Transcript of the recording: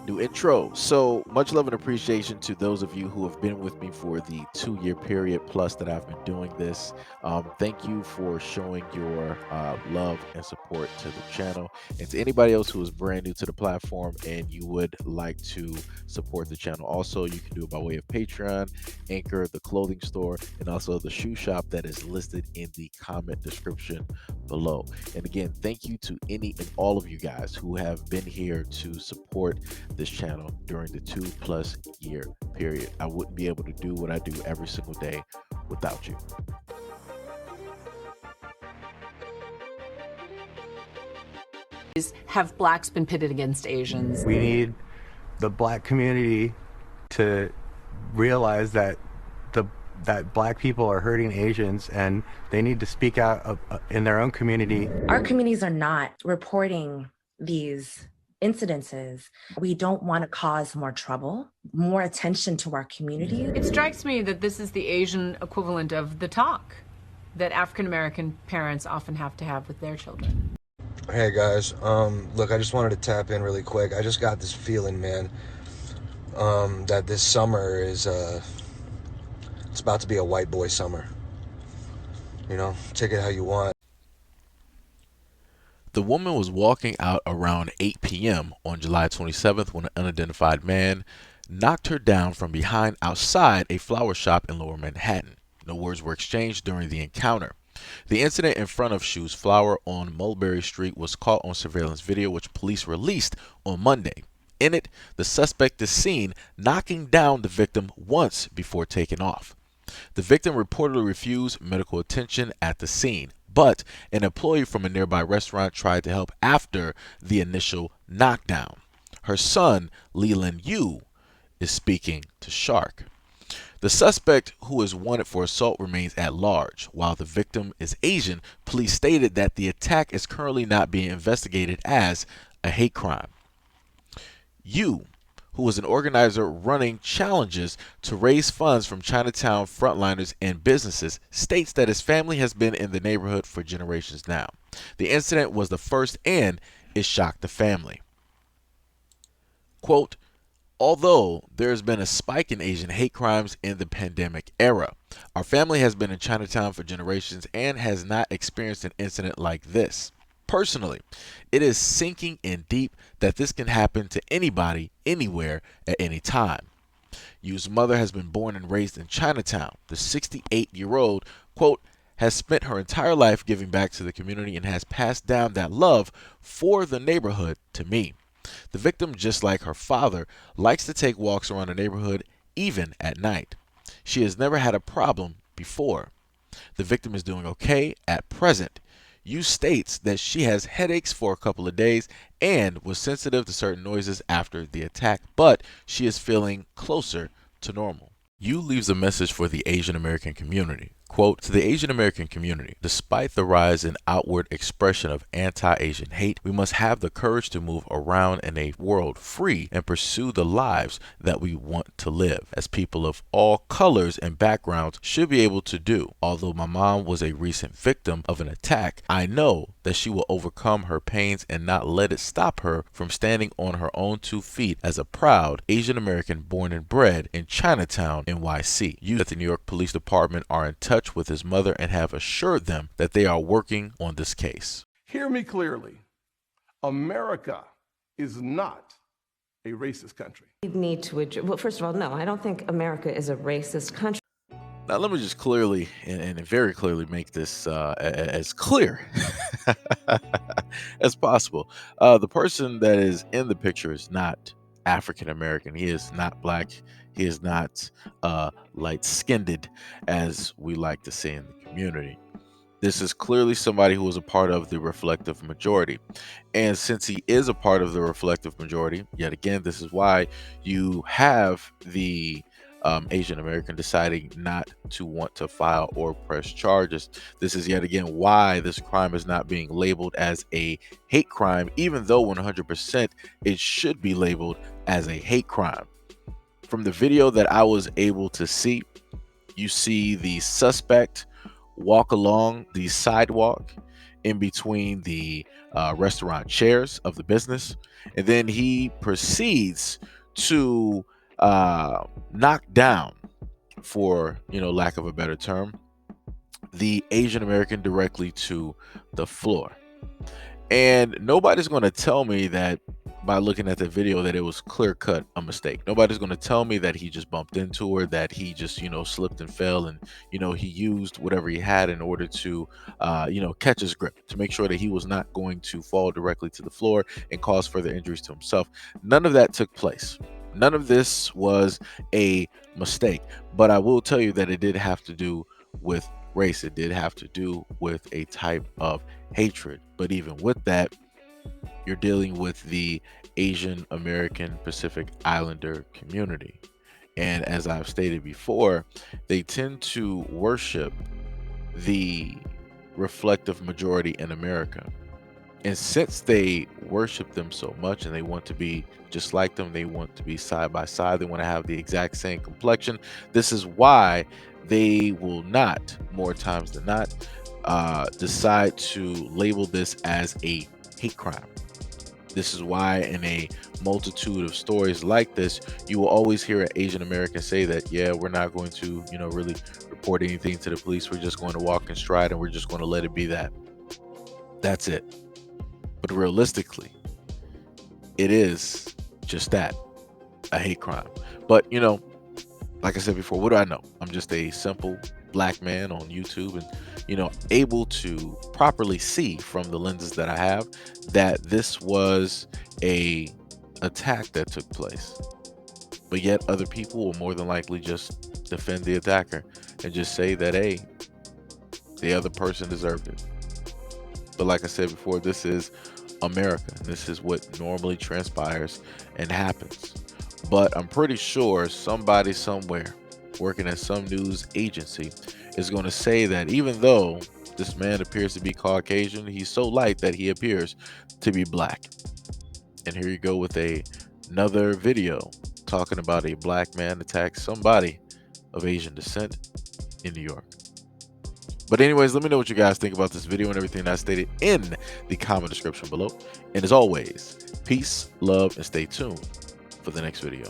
New intro. So much love and appreciation to those of you who have been with me for the 2 year period plus that I've been doing this. Thank you for showing your love and support to the channel. And to anybody else who is brand new to the platform and you would like to support the channel, also you can do it by way of Patreon, Anchor, the clothing store, and also the shoe shop that is listed in the comment description below. And again, thank you to any and all of you guys who have been here to support this channel during the 2+ year period. I wouldn't be able to do what I do every single day without you. Have blacks been pitted against Asians? We need the black community to realize that that black people are hurting Asians and they need to speak out in their own community. Our communities are not reporting these incidences. We don't want to cause more trouble, more attention to our community. It strikes me that this is the Asian equivalent of the talk that African American parents often have to have with their children. Hey guys, look, I just wanted to tap in really quick. I just got this feeling, man, that this summer is it's about to be a white boy summer. You know, take it how you want. The woman was walking out around 8 p.m. on July 27th when an unidentified man knocked her down from behind outside a flower shop in Lower Manhattan. No words were exchanged during the encounter. The incident in front of Shoes Flower on Mulberry Street was caught on surveillance video, which police released on Monday. In it, the suspect is seen knocking down the victim once before taking off. The victim reportedly refused medical attention at the scene, but an employee from a nearby restaurant tried to help after the initial knockdown. Her son, Leland Yu, is speaking to Shark. The suspect, who is wanted for assault, remains at large. While the victim is Asian, police stated that the attack is currently not being investigated as a hate crime. Yu, who was an organizer running challenges to raise funds from Chinatown frontliners and businesses, states that his family has been in the neighborhood for generations now. The incident was the first and it shocked the family. Quote, although there has been a spike in Asian hate crimes in the pandemic era, our family has been in Chinatown for generations and has not experienced an incident like this. Personally, it is sinking in deep that this can happen to anybody, anywhere, at any time. Yu's mother has been born and raised in Chinatown. The 68-year-old, quote, has spent her entire life giving back to the community and has passed down that love for the neighborhood to me. The victim, just like her father, likes to take walks around the neighborhood even at night. She has never had a problem before. The victim is doing okay at present. Yu states that she has headaches for a couple of days and was sensitive to certain noises after the attack, but she is feeling closer to normal. Yu leaves a message for the Asian American community. Quote, to the Asian American community, despite the rise in outward expression of anti-Asian hate, we must have the courage to move around in a world free and pursue the lives that we want to live, as people of all colors and backgrounds should be able to do. Although my mom was a recent victim of an attack, I know that she will overcome her pains and not let it stop her from standing on her own 2 feet as a proud Asian American born and bred in Chinatown, NYC. You at the New York Police Department are in touch with his mother and have assured them that they are working on this case. Hear me clearly. America is not a racist country. We need to address, well, first of all, no, I don't think America is a racist country. Now, let me just clearly and very clearly make this as clear as possible. The person that is in the picture is not African American. He is not black. He is not light-skinned, as we like to say in the community. This is clearly somebody who is a part of the reflective majority. And since he is a part of the reflective majority, yet again, this is why you have the Asian American deciding not to want to file or press charges. This is yet again why this crime is not being labeled as a hate crime, even though 100% it should be labeled as a hate crime. From the video that I was able to see, you see the suspect walk along the sidewalk in between the restaurant chairs of the business, and then he proceeds to knock down, for lack of a better term, the Asian American directly to the floor. And nobody's going to tell me that by looking at the video that it was clear cut a mistake. Nobody's going to tell me that he just bumped into her, that he just slipped and fell, and he used whatever he had in order to catch his grip, to make sure that he was not going to fall directly to the floor and cause further injuries to himself. None of that took place. None of this was a mistake. But I will tell you that it did have to do with race. It did have to do with a type of hatred. But even with that, you're dealing with the Asian American Pacific Islander community. And as I've stated before, they tend to worship the reflective majority in America. And since they worship them so much and they want to be just like them, they want to be side by side, they want to have the exact same complexion, this is why they will not, more times than not, decide to label this as a hate crime. This is why in a multitude of stories like this, you will always hear an Asian American say that, yeah, we're not going to, really report anything to the police. We're just going to walk in stride and we're just going to let it be that. That's it. But realistically, it is just that, a hate crime. But, like I said before, what do I know? I'm just a simple black man on YouTube and, able to properly see from the lenses that I have that this was a attack that took place. But yet other people will more than likely just defend the attacker and just say that, hey, the other person deserved it. But like I said before, this is America. This is what normally transpires and happens. But I'm pretty sure somebody somewhere working at some news agency is going to say that even though this man appears to be Caucasian, he's so light that he appears to be black. And here you go with another video talking about a black man attacked somebody of Asian descent in New York. But anyways, let me know what you guys think about this video and everything I stated in the comment description below. And as always, peace, love, and stay tuned for the next video.